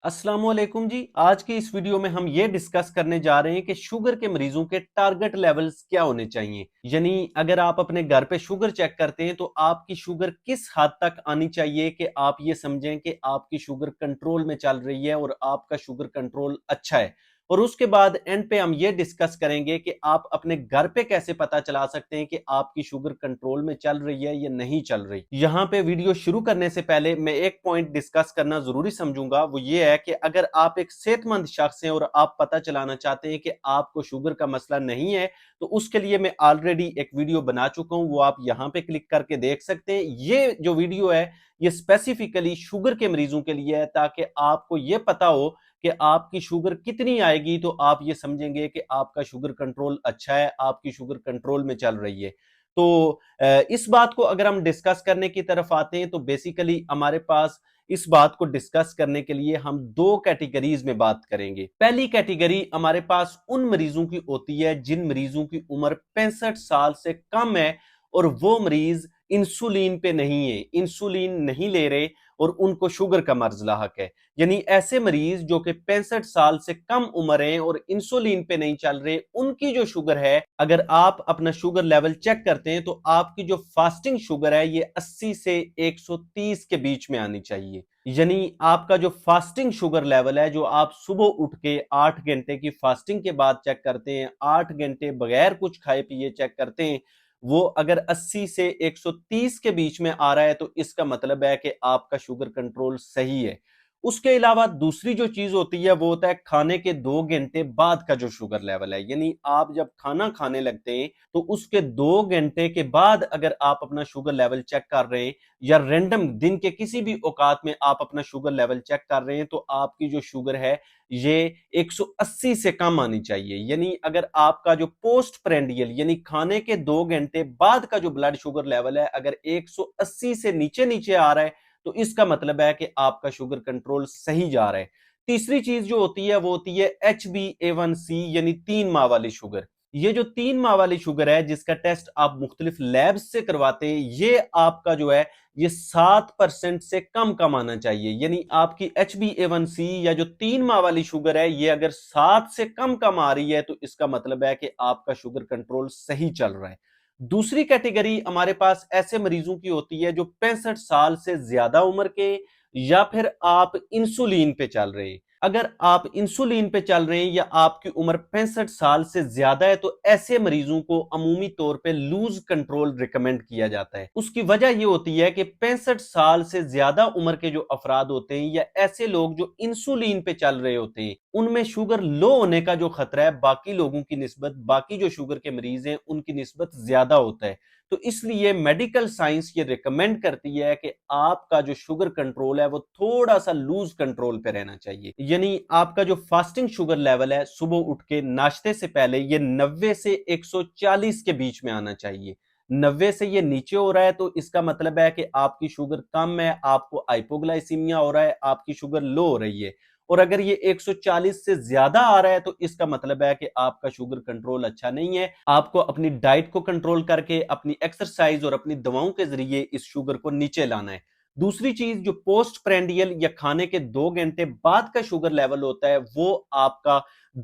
अस्सलामुअलैकुम जी। आज की इस वीडियो में हम ये डिस्कस करने जा रहे हैं कि शुगर के मरीजों के टारगेट लेवल्स क्या होने चाहिए। यानी अगर आप अपने घर पे शुगर चेक करते हैं तो आपकी शुगर किस हद तक आनी चाहिए कि आप ये समझें कि आपकी शुगर कंट्रोल में चल रही है और आपका शुगर कंट्रोल अच्छा है। और उसके बाद एंड पे हम ये डिस्कस करेंगे कि आप अपने घर पे कैसे पता चला सकते हैं कि आपकी शुगर कंट्रोल में चल रही है या नहीं चल रही। यहाँ पे वीडियो शुरू करने से पहले मैं एक पॉइंट डिस्कस करना जरूरी समझूंगा, वो ये है कि अगर आप एक सेहतमंद शख्स हैं और आप पता चलाना चाहते हैं कि आपको शुगर का मसला नहीं है, तो उसके लिए मैं ऑलरेडी एक वीडियो बना चुका हूं, वो आप यहाँ पे क्लिक करके देख सकते हैं। ये जो वीडियो है ये स्पेसिफिकली शुगर के मरीजों के लिए है, ताकि आपको ये पता हो कि आपकी शुगर कितनी आएगी तो आप ये समझेंगे कि आपका शुगर कंट्रोल अच्छा है, आपकी शुगर कंट्रोल में चल रही है। तो इस बात को अगर हम डिस्कस करने की तरफ आते हैं तो बेसिकली हमारे पास इस बात को डिस्कस करने के लिए हम दो कैटेगरीज में बात करेंगे। पहली कैटेगरी हमारे पास उन मरीजों की होती है जिन मरीजों की उम्र 65 साल से कम है और वो मरीज इंसुलिन पे नहीं है, इंसुलिन नहीं ले रहे और उनको शुगर का मर्ज लाहक है। यानी ऐसे मरीज जो कि 65 साल से कम उम्र है और इंसुलिन पे नहीं चल रहे, उनकी जो शुगर है, अगर आप अपना शुगर लेवल चेक करते हैं तो आपकी जो फास्टिंग शुगर है ये 80 से 130 के बीच में आनी चाहिए। यानी आपका जो फास्टिंग शुगर लेवल है, जो आप सुबह उठ के 8 घंटे की फास्टिंग के बाद चेक करते हैं, 8 घंटे बगैर कुछ खाए पिए चेक करते हैं, वो अगर 80 से 130 के बीच में आ रहा है तो इसका मतलब है कि आपका शुगर कंट्रोल सही है। उसके अलावा दूसरी जो चीज होती है वो होता है खाने के 2 घंटे बाद का जो शुगर लेवल है। यानी आप जब खाना खाने लगते हैं तो उसके 2 घंटे के बाद अगर आप अपना शुगर लेवल चेक कर रहे हैं या रैंडम दिन के किसी भी औकात में आप अपना शुगर लेवल चेक कर रहे हैं तो आपकी जो शुगर है ये 180 से कम आनी चाहिए। यानी अगर आपका जो पोस्ट प्रेंडियल यानी खाने के 2 घंटे बाद का जो ब्लड शुगर लेवल है अगर 180 से नीचे नीचे आ रहा है तो इसका मतलब है कि आपका शुगर कंट्रोल सही जा रहा है। तीसरी चीज जो होती है वो होती है HbA1c यानी 3 माह वाली शुगर। ये जो 3 माह वाली शुगर है जिसका टेस्ट आप मुख्तलिफ लैब्स से करवाते हैं, ये आपका जो है ये 7% से कम आना चाहिए। यानी आपकी HbA1c या जो 3 माह वाली शुगर है ये अगर 7 से कम आ रही है तो इसका मतलब है कि आपका शुगर कंट्रोल सही चल रहा है। दूसरी कैटेगरी हमारे पास ऐसे मरीजों की होती है जो 65 साल से ज्यादा उम्र के या फिर आप इंसुलिन पे चल रहे हैं। अगर आप इंसुलिन पे चल रहे हैं या आपकी उम्र 65 साल से ज्यादा है तो ऐसे मरीजों को अमूमी तौर पे लूज कंट्रोल रिकमेंड किया जाता है। उसकी वजह यह होती है कि 65 साल से ज्यादा उम्र के जो अफराद होते हैं या ऐसे लोग जो इंसुलिन पे चल रहे होते हैं, उनमें शुगर लो होने का जो खतरा है बाकी लोगों की निस्बत, बाकी जो शुगर के मरीज हैं उनकी निस्बत ज्यादा होता है। तो इसलिए मेडिकल साइंस ये रिकमेंड करती है कि आपका जो शुगर कंट्रोल है वो थोड़ा सा लूज कंट्रोल पे रहना चाहिए। यानी आपका जो फास्टिंग शुगर लेवल है सुबह उठ के नाश्ते से पहले ये 90 से 140 के बीच में आना चाहिए। 90 से ये नीचे हो रहा है तो इसका मतलब है कि आपकी शुगर कम है, आपको हाइपोग्लाइसीमिया हो रहा है, आपकी शुगर लो हो रही है। और अगर ये 140 से ज्यादा आ रहा है तो इसका मतलब है कि आपका शुगर कंट्रोल अच्छा नहीं है। आपको अपनी डाइट को कंट्रोल करके, अपनी एक्सरसाइज और अपनी दवाओं के जरिए इस शुगर को नीचे लाना है। दूसरी चीज जो पोस्ट प्रेंडियल या खाने के 2 घंटे बाद का शुगर लेवल होता है वो आपका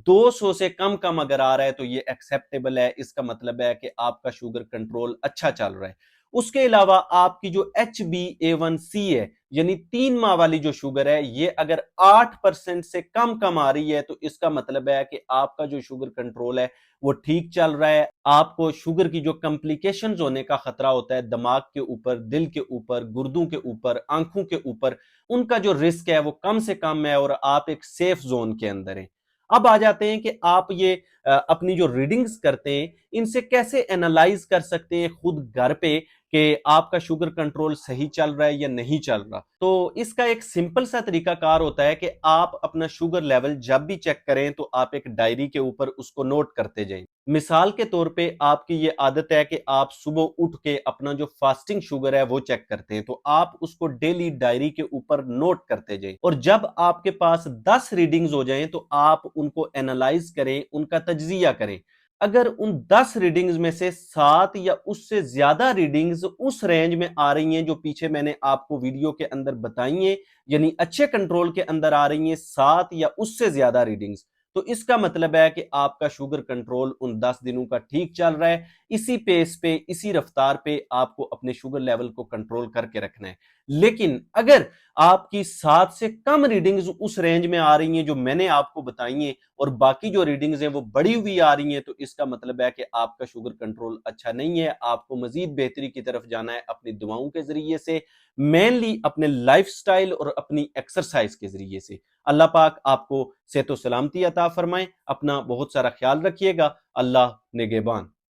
200 से कम अगर आ रहा है तो ये एक्सेप्टेबल है। इसका मतलब है कि आपका शुगर कंट्रोल अच्छा चल रहा है। उसके अलावा आपकी जो HbA1c है यानी 3 माह वाली जो शुगर है ये अगर 8% से कम आ रही है तो इसका मतलब है कि आपका जो शुगर कंट्रोल है वो ठीक चल रहा है। आपको शुगर की जो कॉम्प्लिकेशंस होने का खतरा होता है दिमाग के ऊपर, दिल के ऊपर, गुर्दों के ऊपर, आंखों के ऊपर, उनका जो रिस्क है वो कम से कम है और आप एक सेफ जोन के अंदर हैं। अब आ जाते हैं कि आप ये अपनी जो रीडिंग्स करते हैं इनसे कैसे एनालाइज कर सकते हैं खुद घर पे कि आपका शुगर कंट्रोल सही चल रहा है या नहीं चल रहा। तो इसका एक सिंपल सा तरीकाकार होता है कि आप अपना शुगर लेवल जब भी चेक करें तो आप एक डायरी के ऊपर उसको नोट करते जाएं। मिसाल के तौर पे आपकी ये आदत है कि आप सुबह उठ के अपना जो फास्टिंग शुगर है वो चेक करते हैं, तो आप उसको डेली डायरी के ऊपर नोट करते जाएं और जब आपके पास 10 रीडिंग्स हो जाएं तो आप उनको एनालाइज करें, उनका तज्जिया करें। अगर उन 10 रीडिंग्स में से 7 या उससे ज्यादा रीडिंग्स उस रेंज में आ रही हैं जो पीछे मैंने आपको वीडियो के अंदर बताई हैं, यानी अच्छे कंट्रोल के अंदर आ रही हैं 7 या उससे ज्यादा रीडिंग्स, तो इसका मतलब है कि आपका शुगर कंट्रोल उन 10 दिनों का ठीक चल रहा है। इसी पेस पे, इसी रफ्तार पे आपको अपने शुगर लेवल को कंट्रोल करके रखना है। लेकिन अगर आपकी 7 से कम रीडिंग्स उस रेंज में आ रही हैं जो मैंने आपको बताई हैं और बाकी जो रीडिंग्स हैं वो बढ़ी हुई आ रही हैं, तो इसका मतलब है कि आपका शुगर कंट्रोल अच्छा नहीं है। आपको मजीद बेहतरी की तरफ जाना है अपनी दवाओं के जरिए से, मेनली अपने लाइफस्टाइल और अपनी एक्सरसाइज के जरिए से। अल्लाह पाक आपको सेहत व सलामती अता फरमाए। अपना बहुत सारा ख्याल रखिएगा। अल्लाह निगहबान।